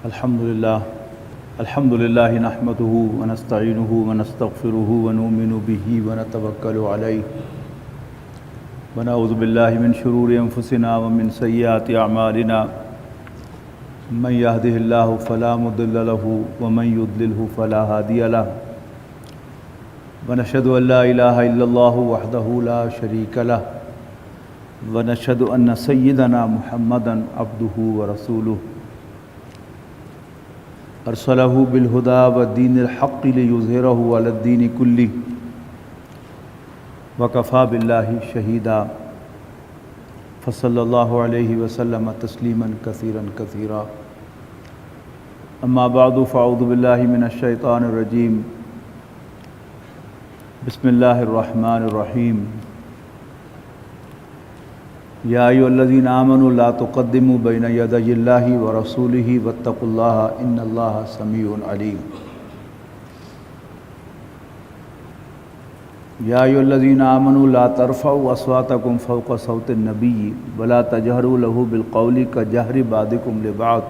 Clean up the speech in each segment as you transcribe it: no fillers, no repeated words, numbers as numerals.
الحمد لله نحمده ونستعينه ونستغفره ونؤمن به ونتوكل عليه ونعوذ بالله من شرور أنفسنا ومن سيئات أعمالنا من يهده الله فلا مضل له ومن يضلله فلا هادي له ونشهد أن لا إله إلا الله وحده لا شريك له ونشهد أن سيدنا محمدا عبده ورسوله أرسله بالهدى والدين الحق ليظهره على الدين كله وكفى بالله شهيدا فصلى الله عليه وسلم تسليما كثيرا كثيرا أما بعد فأعوذ بالله من الشيطان الرجيم بسم الله الرحمن الرحيم يا أيها الذين آمنوا لا تقدموا بين يدي الله ورسوله واتقوا الله إن الله سميع عليم يا أيها الذين آمنوا لا ترفعوا أصواتكم فوق صوت النبي ولا تجهروا له بالقول كجهر بعضكم لبعض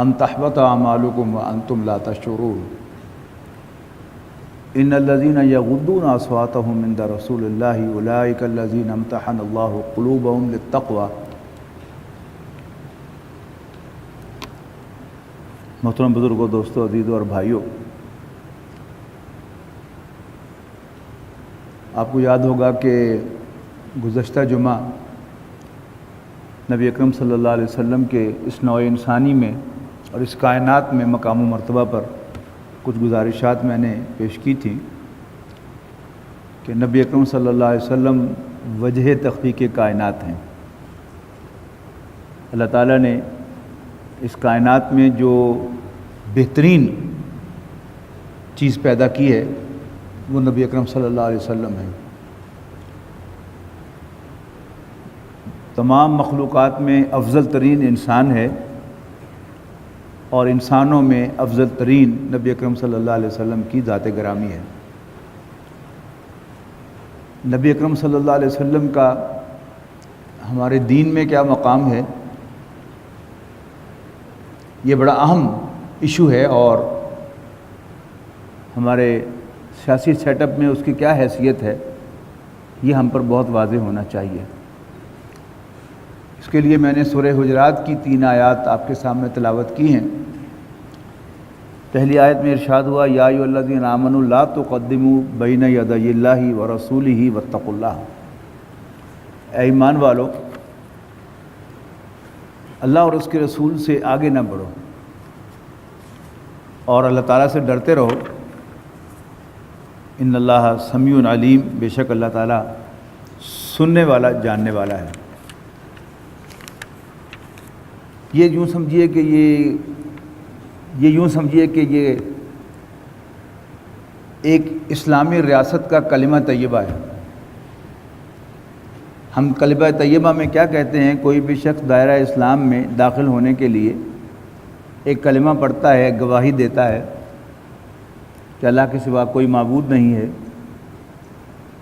أن تحبط أعمالكم وأنتم لا تشعرون إن الذين يغضون أصواتهم عند رسول الله أولئك الذين امتحن الله قلوبهم للتقوى. محترم بزرگوں، دوستوں، عزیزوں اور بھائیوں، آپ کو یاد ہوگا کہ گزشتہ جمعہ نبی اکرم صلی اللہ علیہ وسلم کے اس نوع انسانی میں اور اس کائنات میں مقام و مرتبہ پر کچھ گزارشات میں نے پیش کی تھی کہ نبی اکرم صلی اللہ علیہ وسلم وجہ تخلیق کائنات ہیں. اللہ تعالیٰ نے اس کائنات میں جو بہترین چیز پیدا کی ہے وہ نبی اکرم صلی اللہ علیہ وسلم ہیں. تمام مخلوقات میں افضل ترین انسان ہے اور انسانوں میں افضل ترین نبی اکرم صلی اللہ علیہ وسلم کی ذات گرامی ہے. نبی اکرم صلی اللہ علیہ وسلم کا ہمارے دین میں کیا مقام ہے، یہ بڑا اہم ایشو ہے اور ہمارے سیاسی سیٹ اپ میں اس کی کیا حیثیت ہے یہ ہم پر بہت واضح ہونا چاہیے. اس کے لیے میں نے سورہ حجرات کی 3 آیات آپ کے سامنے تلاوت کی ہیں. پہلی آیت میں ارشاد ہوا یا ایھا الذین آمنوا لا تقدموا بین یدی اللہ ورسولہ واتقوا اللہ. اے ایمان والو، اللہ اور اس کے رسول سے آگے نہ بڑھو اور اللہ تعالیٰ سے ڈرتے رہو. ان اللہ سمیع علیم، بے شک اللہ تعالیٰ سننے والا، جاننے والا ہے. یہ یوں سمجھیے کہ یہ ایک اسلامی ریاست کا کلمہ طیبہ ہے. ہم کلمہ طیبہ میں کیا کہتے ہیں، کوئی بھی شخص دائرہ اسلام میں داخل ہونے کے لیے ایک کلمہ پڑھتا ہے، گواہی دیتا ہے کہ اللہ کے سوا کوئی معبود نہیں ہے،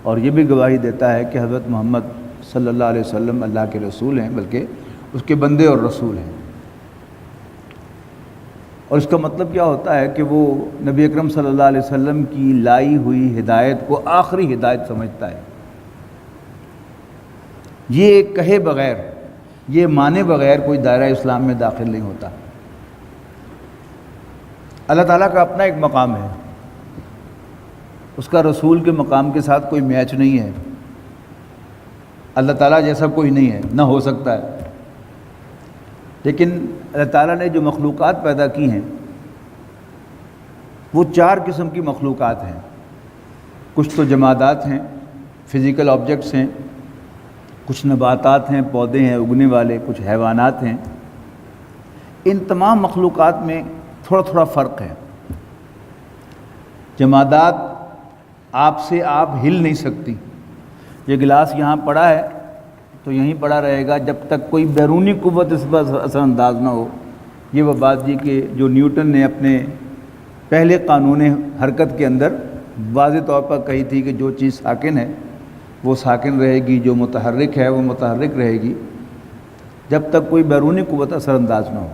اور یہ بھی گواہی دیتا ہے کہ حضرت محمد صلی اللہ علیہ وسلم اللہ کے رسول ہیں، بلکہ اس کے بندے اور رسول ہیں. اور اس کا مطلب کیا ہوتا ہے کہ وہ نبی اکرم صلی اللہ علیہ وسلم کی لائی ہوئی ہدایت کو آخری ہدایت سمجھتا ہے. یہ کہے بغیر، یہ مانے بغیر کوئی دائرہ اسلام میں داخل نہیں ہوتا. اللہ تعالیٰ کا اپنا ایک مقام ہے، اس کا رسول کے مقام کے ساتھ کوئی میچ نہیں ہے. اللہ تعالیٰ جیسا کوئی نہیں ہے، نہ ہو سکتا ہے. لیکن اللہ تعالیٰ نے جو مخلوقات پیدا کی ہیں وہ 4 قسم کی مخلوقات ہیں. کچھ تو جمادات ہیں، فزیکل آبجیکٹس ہیں، کچھ نباتات ہیں، پودے ہیں اگنے والے، کچھ حیوانات ہیں. ان تمام مخلوقات میں تھوڑا تھوڑا فرق ہے. جمادات آپ سے آپ ہل نہیں سکتی. یہ گلاس یہاں پڑا ہے تو یہیں پڑا رہے گا جب تک کوئی بیرونی قوت اس پر اثر انداز نہ ہو. یہ وہ بات جی کہ جو نیوٹن نے اپنے پہلے قانون حرکت کے اندر واضح طور پر کہی تھی کہ جو چیز ساکن ہے وہ ساکن رہے گی، جو متحرک ہے وہ متحرک رہے گی جب تک کوئی بیرونی قوت اثر انداز نہ ہو.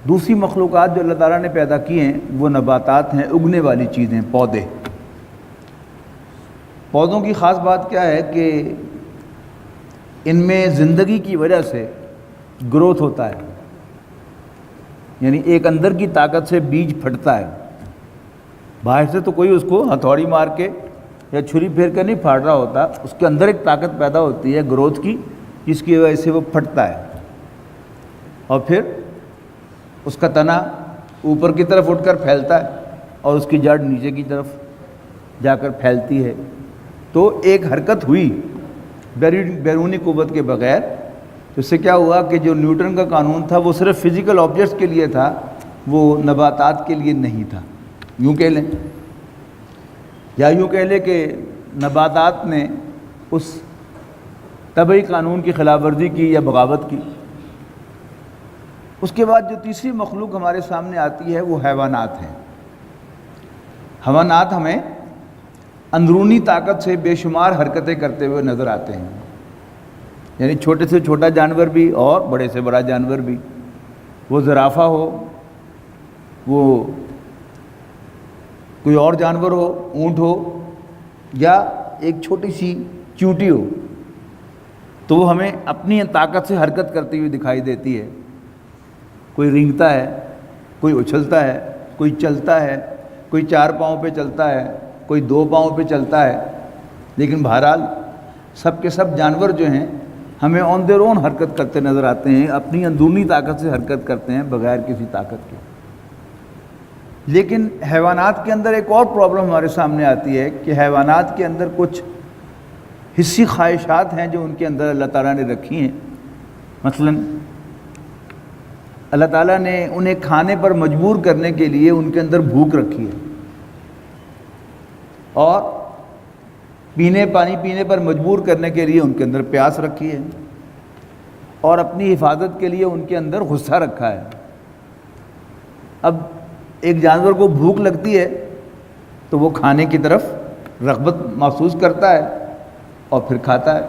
دوسری مخلوقات جو اللہ تعالیٰ نے پیدا کی ہیں وہ نباتات ہیں، اگنے والی چیزیں، پودے۔ پودوں کی خاص بات کیا ہے کہ ان میں زندگی کی وجہ سے گروتھ ہوتا ہے، یعنی ایک اندر کی طاقت سے بیج پھٹتا ہے۔ باہر سے تو کوئی اس کو ہتھوڑی مار کے یا چھری پھیر کر نہیں پھاڑ رہا ہوتا، اس کے اندر ایک طاقت پیدا ہوتی ہے گروتھ کی، جس کی وجہ سے وہ پھٹتا ہے، اور پھر اس کا تنا اوپر کی طرف اٹھ کر پھیلتا ہے اور اس کی جڑ نیچے کی طرف جا کر پھیلتی ہے۔ تو ایک حرکت ہوئی بیرونی قوت کے بغیر، اس سے کیا ہوا کہ جو نیوٹن کا قانون تھا وہ صرف فزیکل آبجیکٹس کے لیے تھا، وہ نباتات کے لیے نہیں تھا، یوں کہہ لیں، یا یوں کہہ لیں کہ نباتات نے اس طبعی قانون کی خلاف ورزی کی یا بغاوت کی۔ اس کے بعد جو تیسری مخلوق ہمارے سامنے آتی ہے وہ حیوانات ہیں۔ حیوانات ہمیں اندرونی طاقت سے بے شمار حرکتیں کرتے ہوئے نظر آتے ہیں، یعنی چھوٹے سے چھوٹا جانور بھی اور بڑے سے بڑا جانور بھی، وہ زرافہ ہو، وہ کوئی اور جانور ہو، اونٹ ہو، یا ایک چھوٹی سی چیونٹی ہو، تو وہ ہمیں اپنی طاقت سے حرکت کرتی ہوئی دکھائی دیتی ہے۔ کوئی رینگتا ہے، کوئی اچھلتا ہے، کوئی چلتا ہے، کوئی 4 پاؤں پہ چلتا ہے، کوئی 2 پاؤں پہ چلتا ہے، لیکن بہرحال سب کے سب جانور جو ہیں ہمیں آن دیئر اون حرکت کرتے نظر آتے ہیں، اپنی اندرونی طاقت سے حرکت کرتے ہیں بغیر کسی طاقت کے۔ لیکن حیوانات کے اندر ایک اور پرابلم ہمارے سامنے آتی ہے کہ حیوانات کے اندر کچھ حسی خواہشات ہیں جو ان کے اندر اللہ تعالیٰ نے رکھی ہیں۔ مثلا اللہ تعالیٰ نے انہیں کھانے پر مجبور کرنے کے لیے ان کے اندر بھوک رکھی ہے، اور پانی پینے پر مجبور کرنے کے لیے ان کے اندر پیاس رکھی ہے، اور اپنی حفاظت کے لیے ان کے اندر غصہ رکھا ہے۔ اب ایک جانور کو بھوک لگتی ہے تو وہ کھانے کی طرف رغبت محسوس کرتا ہے اور پھر کھاتا ہے۔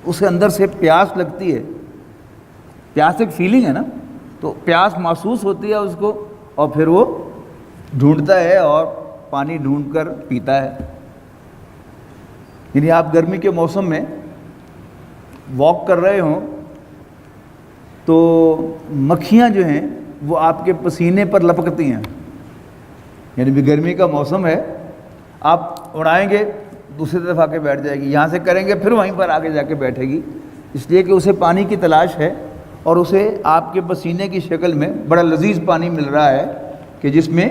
اسے اندر سے پیاس لگتی ہے، پیاس ایک فیلنگ ہے نا، تو پیاس محسوس ہوتی ہے اس کو، اور پھر وہ ڈھونڈتا ہے اور پانی ڈھونڈ کر پیتا ہے۔ یعنی آپ گرمی کے موسم میں واک کر رہے ہوں تو مکھیاں جو ہیں وہ آپ کے پسینے پر لپکتی ہیں، یعنی بھی گرمی کا موسم ہے، آپ اڑائیں گے دوسری طرف آ کے بیٹھ جائے گی، یہاں سے کریں گے پھر وہیں پر آگے جا کے بیٹھے گی، اس لیے کہ اسے پانی کی تلاش ہے، اور اسے آپ کے پسینے کی شکل میں بڑا لذیذ پانی مل رہا ہے کہ جس میں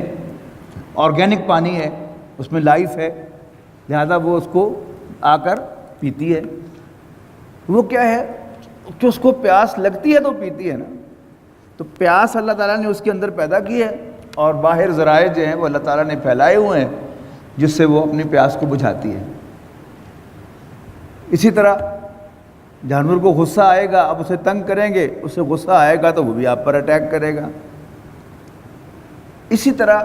آرگینک پانی ہے، اس میں لائف ہے، لہذا وہ اس کو آ کر پیتی ہے۔ وہ کیا ہے کہ اس کو پیاس لگتی ہے تو پیتی ہے نا، تو پیاس اللہ تعالیٰ نے اس کے اندر پیدا کی ہے، اور باہر ذرائع جو ہیں وہ اللہ تعالیٰ نے پھیلائے ہوئے ہیں جس سے وہ اپنی پیاس کو بجھاتی ہے۔ اسی طرح جانور کو غصہ آئے گا، اب اسے تنگ کریں گے، اسے غصہ آئے گا تو وہ بھی آپ پر اٹیک کرے گا۔ اسی طرح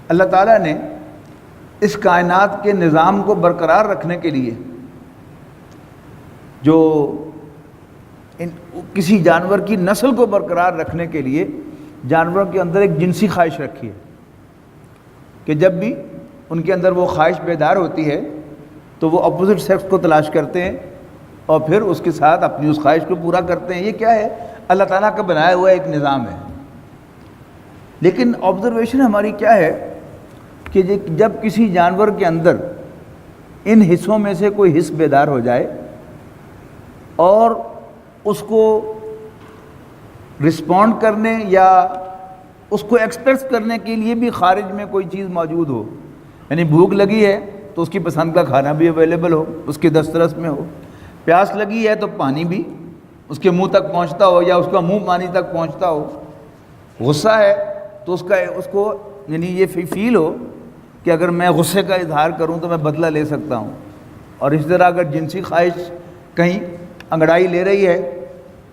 اللہ تعالیٰ نے اس کائنات کے نظام کو برقرار رکھنے کے لیے جو کسی جانور کی نسل کو برقرار رکھنے کے لیے جانوروں کے اندر ایک جنسی خواہش رکھی ہے کہ جب بھی ان کے اندر وہ خواہش بیدار ہوتی ہے تو وہ اپوزٹ سیکس کو تلاش کرتے ہیں اور پھر اس کے ساتھ اپنی اس خواہش کو پورا کرتے ہیں۔ یہ کیا ہے؟ اللہ تعالیٰ کا بنایا ہوا ایک نظام ہے۔ لیکن آبزرویشن ہماری کیا ہے کہ جب کسی جانور کے اندر ان حصوں میں سے کوئی حص بیدار ہو جائے اور اس کو رسپونڈ کرنے یا اس کو ایکسپریس کرنے کے لیے بھی خارج میں کوئی چیز موجود ہو، یعنی بھوک لگی ہے تو اس کی پسند کا کھانا بھی اویلیبل ہو، اس کے دسترس میں ہو، پیاس لگی ہے تو پانی بھی اس کے منہ تک پہنچتا ہو یا اس کا منہ پانی تک پہنچتا ہو، غصہ ہے تو اس کو یعنی یہ فیل ہو کہ اگر میں غصے کا اظہار کروں تو میں بدلہ لے سکتا ہوں، اور اس طرح اگر جنسی خواہش کہیں انگڑائی لے رہی ہے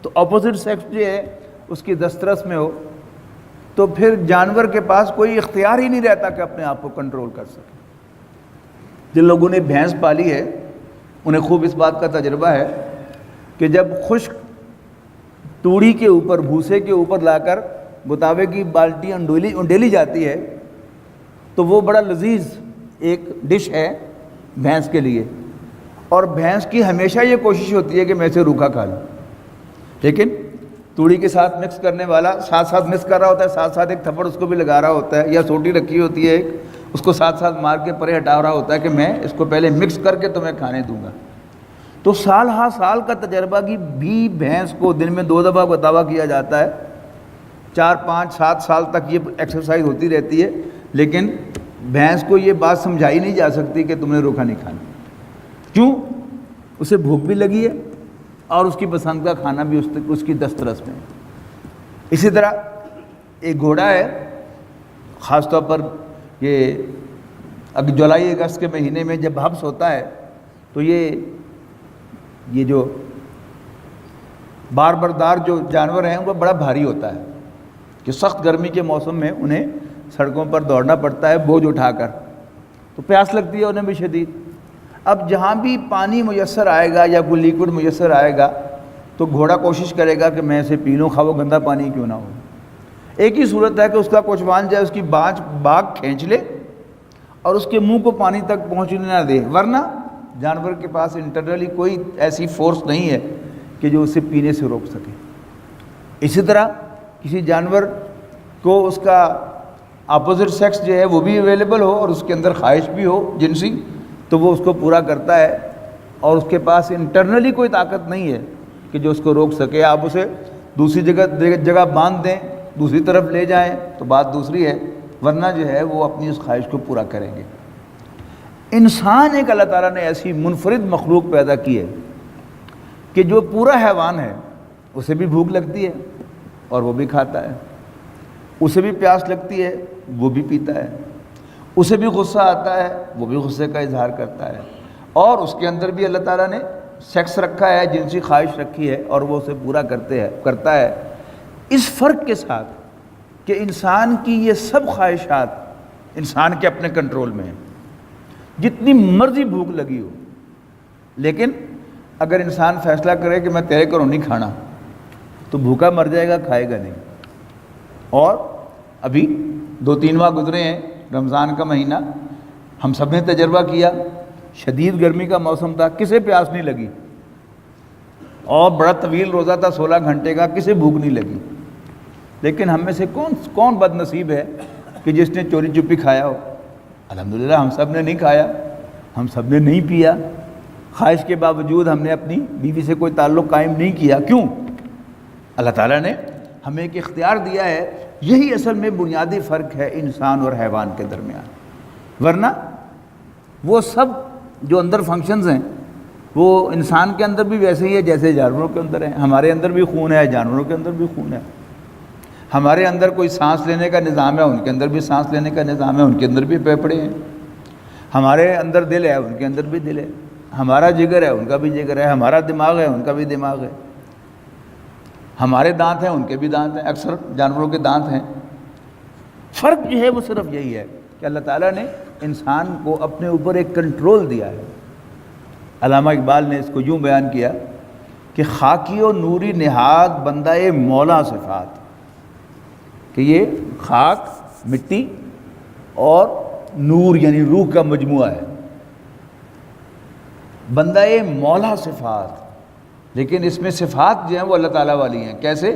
تو اپوزٹ سیکس جو ہے اس کی دسترس میں ہو، تو پھر جانور کے پاس کوئی اختیار ہی نہیں رہتا کہ اپنے آپ کو کنٹرول کر سکے۔ جن لوگوں نے بھینس پالی ہے انہیں خوب اس بات کا تجربہ ہے کہ جب خشک توڑی کے اوپر بھوسے کے اوپر لا کر گتاوے کی بالٹی انڈیلی جاتی ہے تو وہ بڑا لذیذ ایک ڈش ہے بھینس کے لیے، اور بھینس کی ہمیشہ یہ کوشش ہوتی ہے کہ میں اسے روکھا کھا لوں، لیکن توڑی کے ساتھ مکس کرنے والا ساتھ ساتھ مکس کر رہا ہوتا ہے، ساتھ ساتھ ایک تھپڑ اس کو بھی لگا رہا ہوتا ہے، یا سوٹی رکھی ہوتی ہے ایک، اس کو ساتھ ساتھ مار کے پرے ہٹا رہا ہوتا ہے کہ میں اس کو پہلے مکس کر کے تمہیں کھانے دوں گا۔ تو سال ہا سال کا تجربہ کی بھی بھینس کو دن میں 2 دفعہ گتاوا کیا جاتا ہے، 4 5 7 سال تک یہ ایکسرسائز ہوتی رہتی ہے، لیکن بھینس کو یہ بات سمجھائی نہیں جا سکتی کہ تم نے روکھا نہیں کھانا۔ کیوں؟ اسے بھوک بھی لگی ہے اور اس کی پسند کا کھانا بھی اس کی دسترس میں ہے۔ اسی طرح ایک گھوڑا ہے، خاص طور پر یہ جولائی اگست کے مہینے میں جب حبس ہوتا ہے تو یہ جو بار بردار جو جانور ہیں ان کو بڑا بھاری ہوتا ہے کہ سخت گرمی کے موسم میں انہیں سڑکوں پر دوڑنا پڑتا ہے بوجھ اٹھا کر، تو پیاس لگتی ہے انہیں بھی شدید۔ اب جہاں بھی پانی میسر آئے گا یا کوئی لیکوڈ میسر آئے گا تو گھوڑا کوشش کرے گا کہ میں اسے پی لوں، خواہ وہ گندا پانی کیوں نہ ہو۔ ایک ہی صورت ہے کہ اس کا کوچوان جائے، اس کی باگ کھینچ لے اور اس کے منہ کو پانی تک پہنچنے نہ دے، ورنہ جانور کے پاس انٹرنلی کوئی ایسی فورس نہیں ہے کہ جو اسے پینے سے روک سکے۔ اسی طرح کسی جانور کو اس کا اپوزٹ سیکس جو ہے وہ بھی اویلیبل ہو اور اس کے اندر خواہش بھی ہو جنسی، تو وہ اس کو پورا کرتا ہے اور اس کے پاس انٹرنلی کوئی طاقت نہیں ہے کہ جو اس کو روک سکے۔ آپ اسے دوسری جگہ باندھ دیں، دوسری طرف لے جائیں تو بات دوسری ہے، ورنہ جو ہے وہ اپنی اس خواہش کو پورا کریں گے۔ انسان ایک اللہ تعالیٰ نے ایسی منفرد مخلوق پیدا کی ہے کہ جو پورا حیوان ہے اسے بھی بھوک لگتی ہے اور وہ بھی کھاتا ہے، اسے بھی پیاس لگتی ہے وہ بھی پیتا ہے، اسے بھی غصہ آتا ہے وہ بھی غصے کا اظہار کرتا ہے، اور اس کے اندر بھی اللہ تعالیٰ نے سیکس رکھا ہے، جنسی خواہش رکھی ہے اور وہ اسے پورا کرتا ہے، اس فرق کے ساتھ کہ انسان کی یہ سب خواہشات انسان کے اپنے کنٹرول میں ہیں، جتنی مرضی بھوک لگی ہو، لیکن اگر انسان فیصلہ کرے کہ میں تیرے کروں نہیں کھانا تو بھوکا مر جائے گا، کھائے گا نہیں۔ اور ابھی 2-3 ماہ گزرے ہیں، رمضان کا مہینہ ہم سب نے تجربہ کیا، شدید گرمی کا موسم تھا، کسے پیاس نہیں لگی، اور بڑا طویل روزہ تھا 16 گھنٹے کا، کسے بھوک نہیں لگی۔ لیکن ہم میں سے کون بد نصیب ہے کہ جس نے چوری چپی کھایا ہو؟ الحمدللہ ہم سب نے نہیں کھایا، ہم سب نے نہیں پیا، خواہش کے باوجود ہم نے اپنی بیوی سے کوئی تعلق قائم نہیں کیا۔ کیوں؟ اللہ تعالیٰ نے ہمیں ایک اختیار دیا ہے۔ یہی اصل میں بنیادی فرق ہے انسان اور حیوان کے درمیان، ورنہ وہ سب جو اندر فنکشنز ہیں وہ انسان کے اندر بھی ویسے ہی ہے جیسے جانوروں کے اندر ہیں۔ ہمارے اندر بھی خون ہے، جانوروں کے اندر بھی خون ہے۔ ہمارے اندر کوئی سانس لینے کا نظام ہے، ان کے اندر بھی سانس لینے کا نظام ہے، ان کے اندر بھی پھیپھڑے ہیں۔ ہمارے اندر دل ہے، ان کے اندر بھی دل ہے۔ ہمارا جگر ہے، ان کا بھی جگر ہے۔ ہمارا دماغ ہے، ان کا بھی دماغ ہے۔ ہمارے دانت ہیں، ان کے بھی دانت ہیں، اکثر جانوروں کے دانت ہیں۔ فرق جو ہے وہ صرف یہی ہے کہ اللہ تعالیٰ نے انسان کو اپنے اوپر ایک کنٹرول دیا ہے۔ علامہ اقبال نے اس کو یوں بیان کیا کہ خاکی و نوری نہاد بندہ مولا صفات، کہ یہ خاک، مٹی اور نور یعنی روح کا مجموعہ ہے، بندہ مولا صفات، لیکن اس میں صفات جو ہیں وہ اللہ تعالیٰ والی ہیں۔ کیسے؟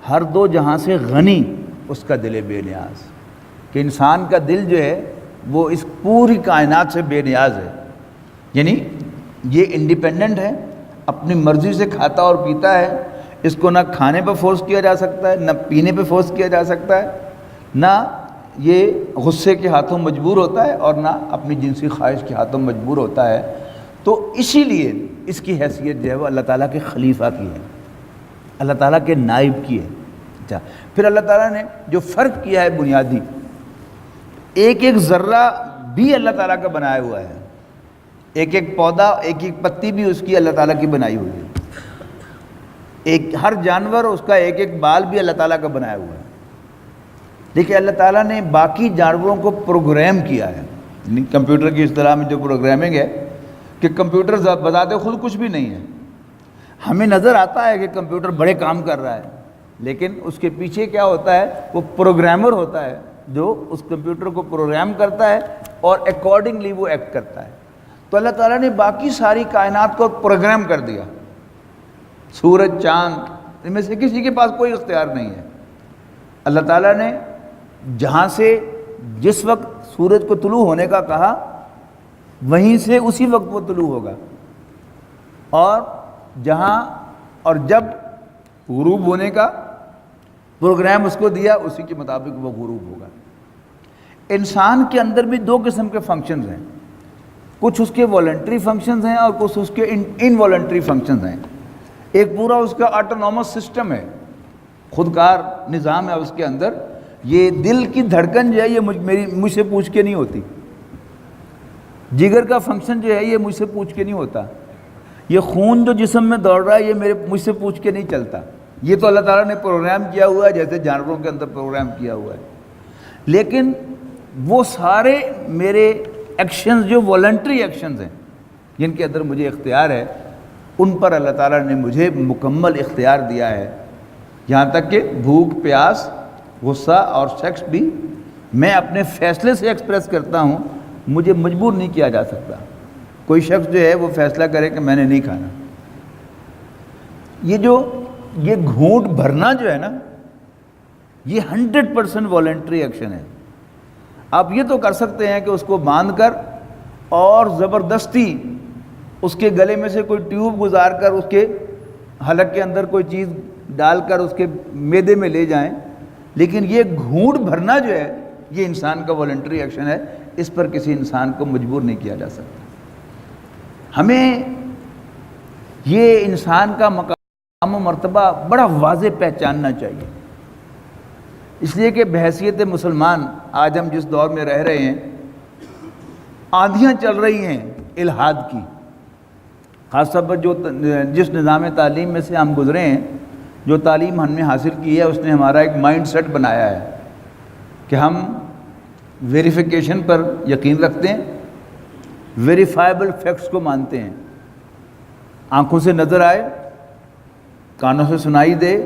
ہر دو جہاں سے غنی اس کا دل بے نیاز، کہ انسان کا دل جو ہے وہ اس پوری کائنات سے بے نیاز ہے، یعنی یہ انڈیپینڈنٹ ہے، اپنی مرضی سے کھاتا اور پیتا ہے، اس کو نہ کھانے پہ فورس کیا جا سکتا ہے، نہ پینے پہ فورس کیا جا سکتا ہے، نہ یہ غصے کے ہاتھوں مجبور ہوتا ہے اور نہ اپنی جنسی خواہش کے ہاتھوں مجبور ہوتا ہے۔ تو اسی لیے اس کی حیثیت جو ہے وہ اللہ تعالیٰ کے خلیفہ کی ہے، اللہ تعالیٰ کے نائب کی ہے۔ اچھا، پھر اللہ تعالیٰ نے جو فرق کیا ہے بنیادی، ایک ایک ذرہ بھی اللہ تعالیٰ کا بنایا ہوا ہے، ایک ایک پودا، ایک ایک پتی بھی اس کی اللہ تعالیٰ کی بنائی ہوئی ہے، ایک ہر جانور اس کا ایک ایک بال بھی اللہ تعالیٰ کا بنایا ہوا ہے۔ دیکھیں اللہ تعالیٰ نے باقی جانوروں کو پروگرام کیا ہے، یعنی کمپیوٹر کی اصطلاح میں جو پروگرامنگ ہے کہ کمپیوٹر بذات خود کچھ بھی نہیں ہے، ہمیں نظر آتا ہے کہ کمپیوٹر بڑے کام کر رہا ہے، لیکن اس کے پیچھے کیا ہوتا ہے؟ وہ پروگرامر ہوتا ہے جو اس کمپیوٹر کو پروگرام کرتا ہے اور اکارڈنگلی وہ ایکٹ کرتا ہے۔ تو اللہ تعالیٰ نے باقی ساری کائنات کو پروگرام کر دیا، سورج، چاند، ان میں سے کسی کے پاس کوئی اختیار نہیں ہے۔ اللہ تعالیٰ نے جہاں سے جس وقت سورج کو طلوع ہونے کا کہا، وہیں سے اسی وقت وہ طلوع ہوگا، اور جہاں اور جب غروب ہونے کا پروگرام اس کو دیا، اسی کے مطابق وہ غروب ہوگا۔ انسان کے اندر بھی دو قسم کے فنکشنز ہیں، کچھ اس کے والنٹری فنکشنز ہیں اور کچھ اس کے انوالنٹری فنکشنز ہیں۔ ایک پورا اس کا آٹونومس سسٹم ہے، خودکار نظام ہے اس کے اندر۔ یہ دل کی دھڑکن جو ہے یہ مجھ سے پوچھ کے نہیں ہوتی، جگر کا فنکشن جو ہے یہ مجھ سے پوچھ کے نہیں ہوتا، یہ خون جو جسم میں دوڑ رہا ہے یہ مجھ سے پوچھ کے نہیں چلتا، یہ تو اللہ تعالیٰ نے پروگرام کیا ہوا ہے، جیسے جانوروں کے اندر پروگرام کیا ہوا ہے۔ لیکن وہ سارے میرے ایکشنز جو والنٹری ایکشنز ہیں، جن کے اندر مجھے اختیار ہے، ان پر اللہ تعالیٰ نے مجھے مکمل اختیار دیا ہے، یہاں تک کہ بھوک، پیاس، غصہ اور سیکس بھی میں اپنے فیصلے سے ایکسپریس کرتا ہوں، مجھے مجبور نہیں کیا جا سکتا۔ کوئی شخص جو ہے وہ فیصلہ کرے کہ میں نے نہیں کھانا، یہ گھونٹ بھرنا جو ہے نا، یہ 100% والنٹری ایکشن ہے۔ آپ یہ تو کر سکتے ہیں کہ اس کو باندھ کر اور زبردستی اس کے گلے میں سے کوئی ٹیوب گزار کر اس کے حلق کے اندر کوئی چیز ڈال کر اس کے معدے میں لے جائیں، لیکن یہ گھونٹ بھرنا جو ہے یہ انسان کا والنٹری ایکشن ہے، اس پر کسی انسان کو مجبور نہیں کیا جا سکتا۔ ہمیں یہ انسان کا مقام و مرتبہ بڑا واضح پہچاننا چاہیے، اس لیے کہ بحیثیت مسلمان آج ہم جس دور میں رہ رہے ہیں، آندھیاں چل رہی ہیں الحاد کی، خاص طور پر جس نظام تعلیم میں سے ہم گزرے ہیں، جو تعلیم ہم نے حاصل کی ہے، اس نے ہمارا ایک مائنڈ سیٹ بنایا ہے کہ ہم ویریفیکیشن پر یقین رکھتے ہیں، ویریفائبل فیکٹس کو مانتے ہیں، آنکھوں سے نظر آئے، کانوں سے سنائی دے،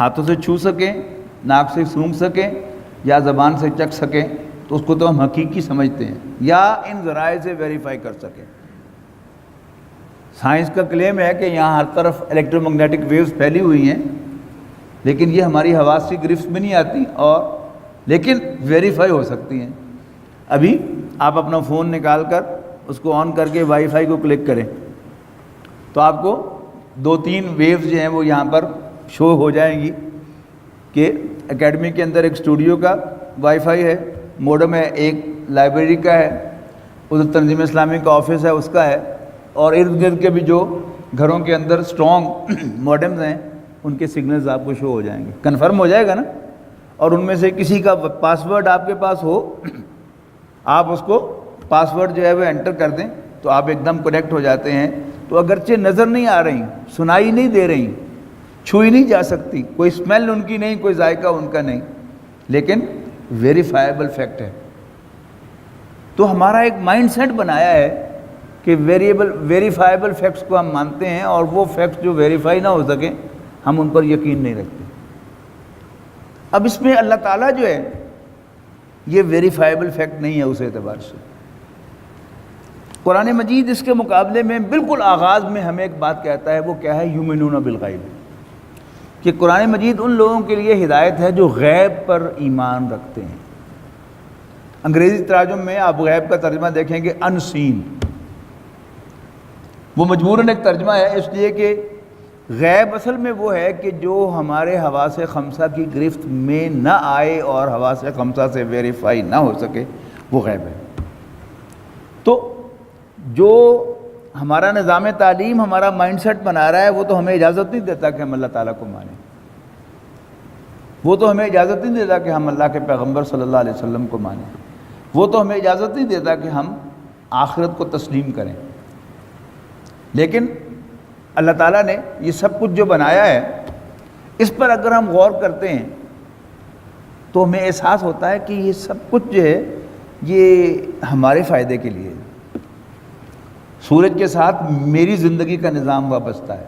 ہاتھوں سے چھو سکیں، ناک سے سونگھ سکیں یا زبان سے چکھ سکیں تو اس کو تو ہم حقیقی سمجھتے ہیں، یا ان ذرائع سے ویریفائی کر سکیں۔ سائنس کا کلیم ہے کہ یہاں ہر طرف الیکٹرو میگنیٹک ویوز پھیلی ہوئی ہیں، لیکن یہ ہماری حواس کی گرفت میں نہیں آتی، لیکن ویریفائی ہو سکتی ہیں۔ ابھی آپ اپنا فون نکال کر اس کو آن کر کے وائی فائی کو کلک کریں تو آپ کو 2-3 ویوز جو ہیں وہ یہاں پر شو ہو جائیں گی کہ اکیڈمی کے اندر ایک اسٹوڈیو کا وائی فائی ہے، موڈم ہے، ایک لائبریری کا ہے، ادھر تنظیم اسلامی کا آفس ہے اس کا ہے، اور ارد گرد کے بھی جو گھروں کے اندر اسٹرانگ موڈمز ہیں ان کے سگنلز آپ کو شو ہو جائیں گے، کنفرم ہو جائے گا نا۔ اور ان میں سے کسی کا پاس ورڈ آپ کے پاس ہو، آپ اس کو پاس ورڈ جو ہے وہ انٹر کر دیں تو آپ ایک دم کنیکٹ ہو جاتے ہیں۔ تو اگرچہ نظر نہیں آ رہی، سنائی نہیں دے رہی، چھوئی نہیں جا سکتی، کوئی اسمیل ان کی نہیں، کوئی ذائقہ ان کا نہیں، لیکن ویریفائبل فیکٹ ہے۔ تو ہمارا ایک مائنڈ سیٹ بنایا ہے کہ ویریفائبل فیکٹس کو ہم مانتے ہیں، اور وہ فیکٹس جو ویریفائی نہ ہو سکیں ہم ان پر یقین نہیں رکھتے۔ اب اس میں اللہ تعالیٰ جو ہے یہ ویریفائبل فیکٹ نہیں ہے اس اعتبار سے۔ قرآن مجید اس کے مقابلے میں بالکل آغاز میں ہمیں ایک بات کہتا ہے، وہ کیا ہے؟ یؤمنون بالغیب، کہ قرآن مجید ان لوگوں کے لیے ہدایت ہے جو غیب پر ایمان رکھتے ہیں۔ انگریزی تراجم میں آپ غیب کا ترجمہ دیکھیں گے ان سین، وہ مجبوراً ایک ترجمہ ہے، اس لیے کہ غیب اصل میں وہ ہے کہ جو ہمارے حواس خمسہ کی گرفت میں نہ آئے اور حواس خمسہ سے ویریفائی نہ ہو سکے، وہ غیب ہے۔ تو جو ہمارا نظام تعلیم، ہمارا مائنڈ سیٹ بنا رہا ہے، وہ تو ہمیں اجازت نہیں دیتا کہ ہم اللہ تعالیٰ کو مانیں، وہ تو ہمیں اجازت نہیں دیتا کہ ہم اللہ کے پیغمبر صلی اللہ علیہ وسلم کو مانیں، وہ تو ہمیں اجازت نہیں دیتا کہ ہم آخرت کو تسلیم کریں۔ لیکن اللہ تعالیٰ نے یہ سب کچھ جو بنایا ہے، اس پر اگر ہم غور کرتے ہیں تو ہمیں احساس ہوتا ہے کہ یہ سب کچھ جو ہے یہ ہمارے فائدے کے لیے۔ سورج کے ساتھ میری زندگی کا نظام وابستہ ہے،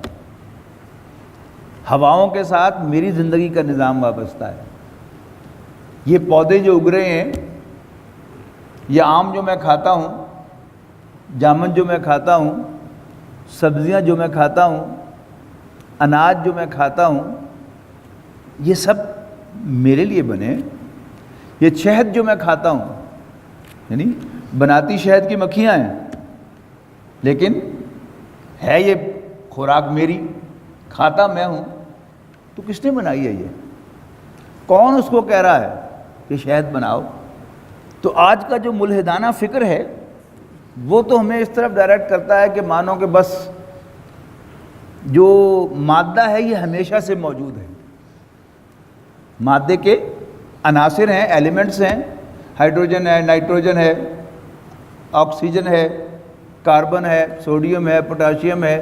ہواؤں کے ساتھ میری زندگی کا نظام وابستہ ہے. یہ پودے جو اگ رہے ہیں، یہ آم جو میں کھاتا ہوں، جامن جو میں کھاتا ہوں، سبزیاں جو میں کھاتا ہوں، اناج جو میں کھاتا ہوں، یہ سب میرے لیے بنے. یہ شہد جو میں کھاتا ہوں، یعنی بناتی شہد کی مکھیاں ہیں، لیکن ہے یہ خوراک میری، کھاتا میں ہوں. تو کس نے بنائی ہے یہ؟ کون اس کو کہہ رہا ہے کہ شہد بناؤ؟ تو آج کا جو ملحدانہ فکر ہے وہ تو ہمیں اس طرف ڈائریکٹ کرتا ہے کہ مانو کہ بس جو مادہ ہے یہ ہمیشہ سے موجود ہے. مادے کے عناصر ہیں، ایلیمنٹس ہیں، ہائیڈروجن ہے، نائٹروجن ہے، آکسیجن ہے، کاربن ہے، سوڈیم ہے، پوٹاشیم ہے،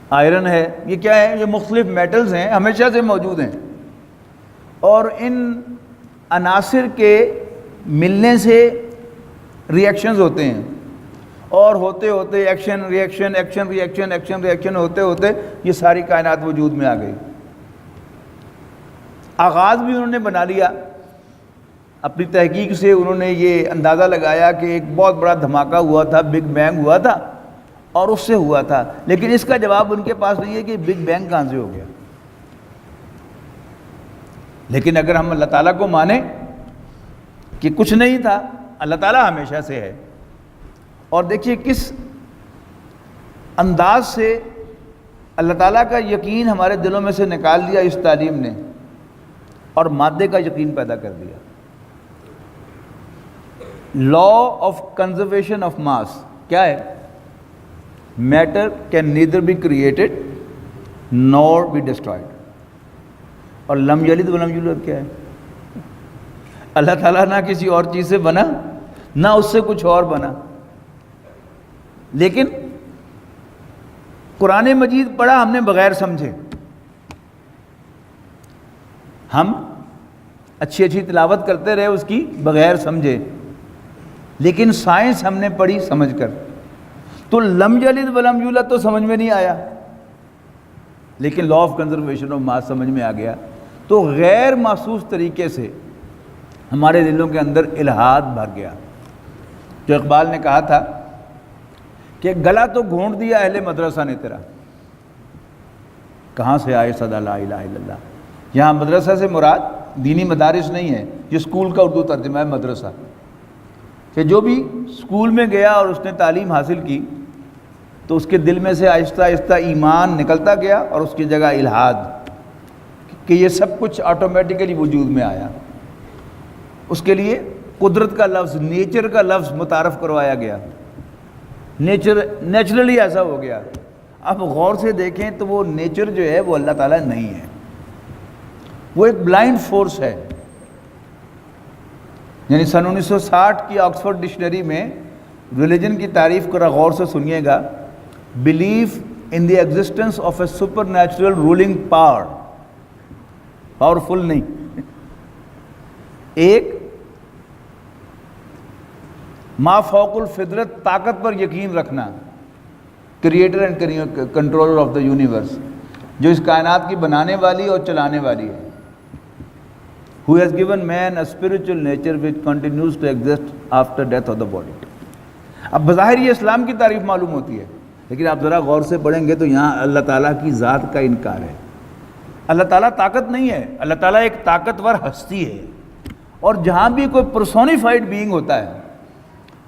آئرن ہے. یہ کیا ہے؟ یہ مختلف میٹلز ہیں، ہمیشہ سے موجود ہیں. اور ان عناصر کے ملنے سے ریئیکشنز ہوتے ہیں، اور ہوتے ہوتے action reaction action reaction action reaction ہوتے ہوتے یہ ساری کائنات وجود میں آ گئی. آغاز بھی انہوں نے بنا لیا. اپنی تحقیق سے انہوں نے یہ اندازہ لگایا کہ ایک بہت بڑا دھماکہ ہوا تھا، بگ بینگ ہوا تھا، اور اس سے ہوا تھا. لیکن اس کا جواب ان کے پاس نہیں ہے کہ بگ بینگ کہاں سے ہو گیا. لیکن اگر ہم اللہ تعالیٰ کو مانیں کہ کچھ نہیں تھا، اللہ تعالیٰ ہمیشہ سے ہے. اور دیکھیے کس انداز سے اللہ تعالیٰ کا یقین ہمارے دلوں میں سے نکال دیا اس تعلیم نے، اور مادے کا یقین پیدا کر دیا. Law of conservation of mass کیا ہے؟ Matter can neither be created nor be destroyed. اور لم یلد ولم یولد کیا ہے؟ اللہ تعالیٰ نہ کسی اور چیز سے بنا، نہ اس سے کچھ اور بنا. لیکن قرآن مجید پڑھا ہم نے بغیر سمجھے. ہم اچھی اچھی تلاوت کرتے رہے اس کی بغیر سمجھے، لیکن سائنس ہم نے پڑھی سمجھ کر. تو لم یلد ولم یولد تو سمجھ میں نہیں آیا، لیکن لا آف کنزرویشن آف ماس سمجھ میں آ گیا. تو غیر محسوس طریقے سے ہمارے دلوں کے اندر الہاد بھر گیا. جو اقبال نے کہا تھا کہ گلا تو گھونٹ دیا اہل مدرسہ نے تیرا، کہاں سے آئے صدا لا الہ الا اللہ. یہاں مدرسہ سے مراد دینی مدارس نہیں ہے، یہ اسکول کا اردو ترجمہ ہے مدرسہ، کہ جو بھی اسکول میں گیا اور اس نے تعلیم حاصل کی تو اس کے دل میں سے آہستہ آہستہ ایمان نکلتا گیا، اور اس کی جگہ الہاد، کہ یہ سب کچھ آٹومیٹیکلی وجود میں آیا. اس کے لیے قدرت کا لفظ، نیچر کا لفظ متعارف کروایا گیا. نیچرلی ایسا ہو گیا. اب غور سے دیکھیں تو وہ نیچر جو ہے وہ اللہ تعالیٰ نہیں ہے، وہ ایک بلائنڈ فورس ہے. یعنی سن 1960 کی آکسفورڈ ڈکشنری میں ریلیجن کی تعریف کرا غور سے سنیے گا. Believe in the existence of a supernatural ruling power, powerful نہیں، ایک ما فوق الفطرت طاقت پر یقین رکھنا، creator and controller of the universe, جو اس کائنات کی بنانے والی اور چلانے والی ہے. who has given man a spiritual nature which continues to exist after death of the body. اب بظاہر یہ اسلام کی تعریف معلوم ہوتی ہے، لیکن آپ ذرا غور سے پڑھیں گے تو یہاں اللہ تعالیٰ کی ذات کا انکار ہے. اللہ تعالیٰ طاقت نہیں ہے، اللہ تعالیٰ ایک طاقتور ہستی ہے. اور جہاں بھی کوئی پرسونیفائڈ بینگ ہوتا ہے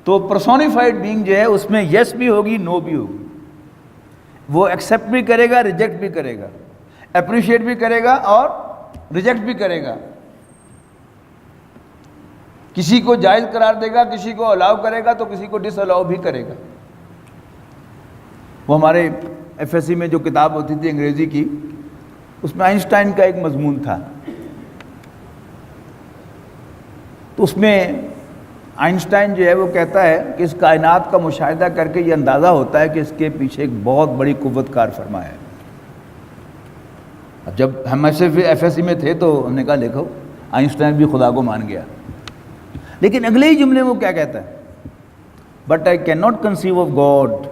تو پرسونیفائڈ بینگ جو ہے اس میں یس بھی ہوگی، نو بھی ہوگی. وہ ایکسیپٹ بھی کرے گا، ریجیکٹ بھی کرے گا، اپریشیٹ بھی کرے گا اور ریجیکٹ بھی کرے گا. کسی کو جائز قرار دے گا، کسی کو الاؤ کرے گا تو کسی کو ڈس الاؤ بھی کرے گا. وہ ہمارے ایف ایس سی میں جو کتاب ہوتی تھی انگریزی کی، اس میں آئنسٹائن کا ایک مضمون تھا. تو اس میں آئنسٹائن جو ہے وہ کہتا ہے کہ اس کائنات کا مشاہدہ کر کے یہ اندازہ ہوتا ہے کہ اس کے پیچھے ایک بہت بڑی قوت کار فرما ہے. اب جب ہم ایف ایس سی میں تھے تو ہم نے کہا دیکھو آئنسٹائن بھی خدا کو مان گیا. لیکن اگلے ہی جملے وہ کیا کہتا ہے؟ But I can not conceive of God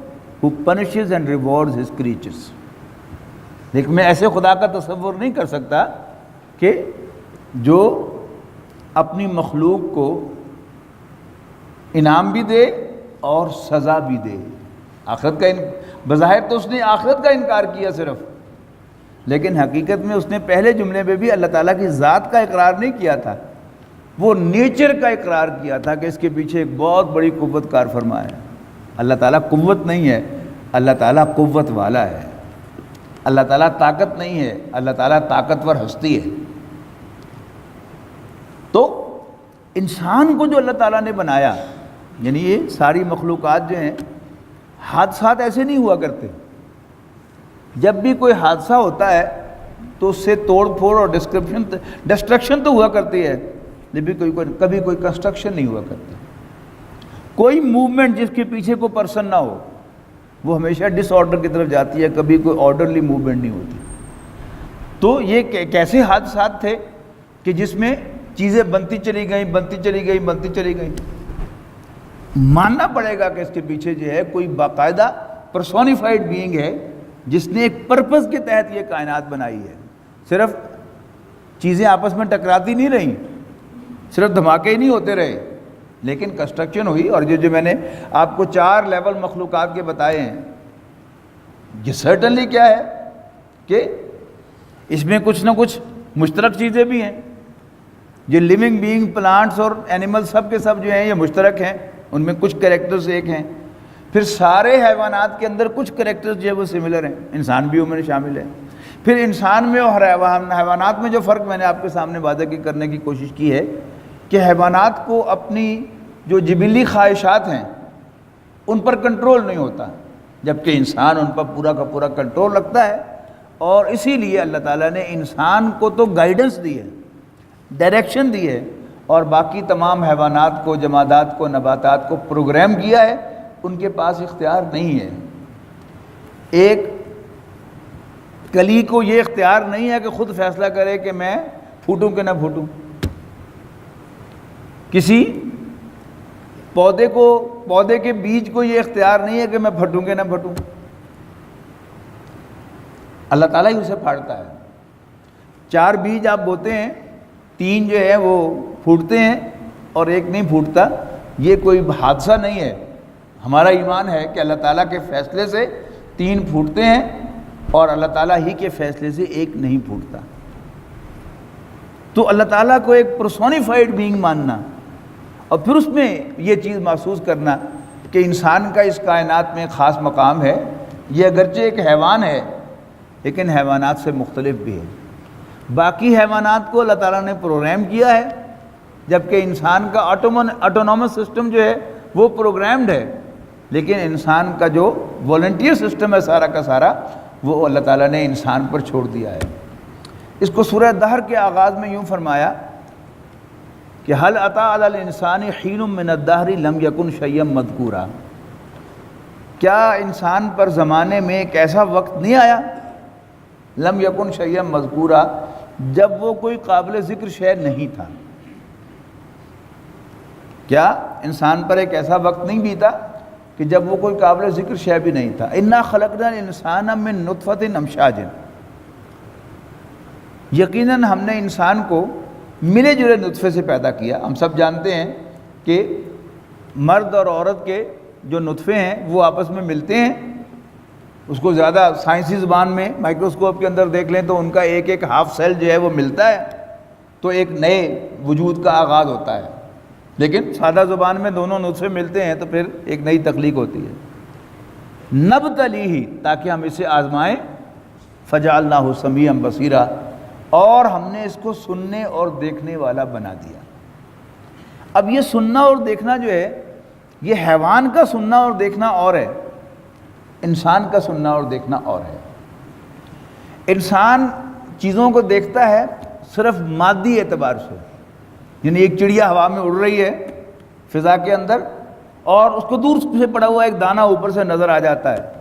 who punishes and rewards his creatures. لیکن میں ایسے خدا کا تصور نہیں کر سکتا کہ جو اپنی مخلوق کو انعام بھی دے اور سزا بھی دے. آخرت کا بظاہر تو اس نے آخرت کا انکار کیا صرف، لیکن حقیقت میں اس نے پہلے جملے میں بھی اللہ تعالیٰ کی ذات کا اقرار نہیں کیا تھا، وہ نیچر کا اقرار کیا تھا کہ اس کے پیچھے ایک بہت بڑی قوت کار فرما ہے. اللہ تعالیٰ قوت نہیں ہے، اللہ تعالیٰ قوت والا ہے. اللہ تعالیٰ طاقت نہیں ہے، اللہ تعالیٰ طاقتور ہستی ہے. تو انسان کو جو اللہ تعالیٰ نے بنایا، یعنی یہ ساری مخلوقات جو ہیں، حادثات ایسے نہیں ہوا کرتے. جب بھی کوئی حادثہ ہوتا ہے تو اس سے توڑ پھوڑ اور ڈسٹرکشن تو ہوا کرتی ہے، لیکن کبھی کوئی کنسٹرکشن نہیں ہوا کرتا. کوئی موومنٹ جس کے پیچھے کوئی پرسن نہ ہو وہ ہمیشہ ڈس آرڈر کی طرف جاتی ہے، کبھی کوئی آرڈرلی موومنٹ نہیں ہوتی. تو یہ کیسے حادثات تھے کہ جس میں چیزیں بنتی چلی گئیں. ماننا پڑے گا کہ اس کے پیچھے جو ہے کوئی باقاعدہ پرسونیفائڈ بینگ ہے جس نے ایک پرپس کے تحت یہ کائنات بنائی ہے. صرف چیزیں آپس میں ٹکراتی نہیں رہیں، صرف دھماکے ہی نہیں ہوتے رہے، لیکن کنسٹرکشن ہوئی. اور جو میں نے آپ کو 4 لیول مخلوقات کے بتائے ہیں، یہ سرٹنلی کیا ہے کہ اس میں کچھ نہ کچھ مشترک چیزیں بھی ہیں. جو لیونگ بینگ، پلانٹس اور اینیمل سب کے سب جو ہیں یہ مشترک ہیں، ان میں کچھ کریکٹرز ایک ہیں. پھر سارے حیوانات کے اندر کچھ کریکٹرز جو ہے وہ سملر ہیں، انسان بھی ان میں شامل ہے. پھر انسان میں اور حیوانات میں جو فرق میں نے آپ کے سامنے واضح کرنے کی کوشش کی ہے کہ حیوانات کو اپنی جو جبلی خواہشات ہیں ان پر کنٹرول نہیں ہوتا، جبکہ انسان ان پر پورا کا پورا کنٹرول رکھتا ہے. اور اسی لیے اللہ تعالیٰ نے انسان کو تو گائیڈنس دی ہے، ڈائریکشن دی ہے، اور باقی تمام حیوانات کو، جمادات کو، نباتات کو پروگرام کیا ہے. ان کے پاس اختیار نہیں ہے. ایک کلی کو یہ اختیار نہیں ہے کہ خود فیصلہ کرے کہ میں پھوٹوں کہ نہ پھوٹوں. کسی پودے کے بیج کو یہ اختیار نہیں ہے کہ میں پھٹوں کہ نہ پھٹوں. اللہ تعالیٰ ہی اسے پھاڑتا ہے. 4 بیج آپ بوتے ہیں، 3 جو ہے وہ پھوٹتے ہیں اور ایک نہیں پھوٹتا. یہ کوئی حادثہ نہیں ہے. ہمارا ایمان ہے کہ اللہ تعالیٰ کے فیصلے سے 3 پھوٹتے ہیں اور اللہ تعالیٰ ہی کے فیصلے سے ایک نہیں پھوٹتا. تو اللہ تعالیٰ کو ایک پرسونیفائڈ بینگ ماننا اور پھر اس میں یہ چیز محسوس کرنا کہ انسان کا اس کائنات میں خاص مقام ہے. یہ اگرچہ ایک حیوان ہے لیکن حیوانات سے مختلف بھی ہے. باقی حیوانات کو اللہ تعالیٰ نے پروگرام کیا ہے، جبکہ انسان کا آٹونومس سسٹم جو ہے وہ پروگرامڈ ہے. لیکن انسان کا جو والنٹیئر سسٹم ہے سارا کا سارا، وہ اللہ تعالیٰ نے انسان پر چھوڑ دیا ہے. اس کو سورہ دہر کے آغاز میں یوں فرمایا کہ هل أتى على الإنسان حين من الدهر لم يكن شيئا مذكورا. کیا انسان پر زمانے میں ایک ایسا وقت نہیں آیا، لم یکن شیئا مذکورا، جب وہ کوئی قابل ذکر شے نہیں تھا. کیا انسان پر ایک ایسا وقت نہیں بیتا کہ جب وہ کوئی قابل ذکر شے بھی نہیں تھا. انا خلقنا الانسان من نطفۃ امشاج. یقیناً ہم نے انسان کو ملے جلے نطفے سے پیدا کیا. ہم سب جانتے ہیں کہ مرد اور عورت کے جو نطفے ہیں وہ آپس میں ملتے ہیں. اس کو زیادہ سائنسی زبان میں مائکروسکوپ کے اندر دیکھ لیں تو ان کا ایک ایک ہاف سیل جو ہے وہ ملتا ہے تو ایک نئے وجود کا آغاز ہوتا ہے. لیکن سادہ زبان میں دونوں نطفے ملتے ہیں تو پھر ایک نئی تخلیق ہوتی ہے. نبتلیہ، تاکہ ہم اسے آزمائیں. فجعلناہ سمیعا بصیرا، اور ہم نے اس کو سننے اور دیکھنے والا بنا دیا. اب یہ سننا اور دیکھنا جو ہے، یہ حیوان کا سننا اور دیکھنا اور ہے، انسان کا سننا اور دیکھنا اور ہے. انسان چیزوں کو دیکھتا ہے صرف مادی اعتبار سے، یعنی ایک چڑیا ہوا میں اڑ رہی ہے فضا کے اندر اور اس کو دور سے پڑا ہوا ایک دانہ اوپر سے نظر آ جاتا ہے